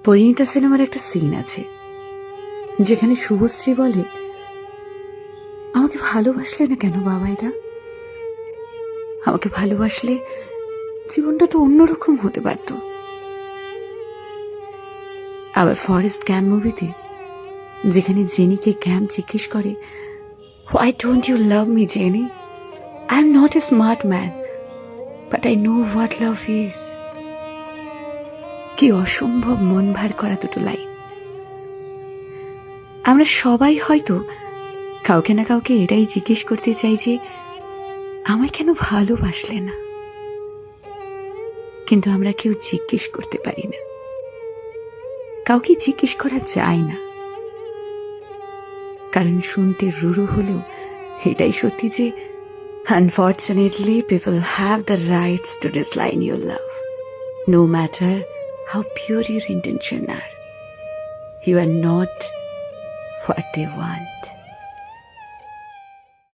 পরিণীতা সিনেমার একটা সিন আছে যেখানে শুভশ্রী বলে, আমাকে ভালোবাসলে না কেন বাবাইদা? আমাকে ভালোবাসলে জীবনটা তো অন্যরকম হতে পারত। আবার ফরেস্ট গ্যাম্প মুভিতে যেখানে জেনিকে গ্যাম্প জিজ্ঞেস করে, why don't you love me Jenny? I am not a smart man, but I know what love is. কি অসম্ভব মন ভার করা দুটো লাইন। আমরা সবাই হয়তো কাউকে না কাউকে এটাই জিজ্ঞেস করতে চাই যে, আমায় কেন ভালোবাসলে না? কিন্তু আমরা কেউ জিজ্ঞেস করতে পারি না, কাউকে জিজ্ঞেস করা যায় না, কারণ শুনতে রুড়ো হলেও এটাই সত্যি যে unfortunately people have the rights to dislike your love, no matter how pure your intention are. You are not what they want.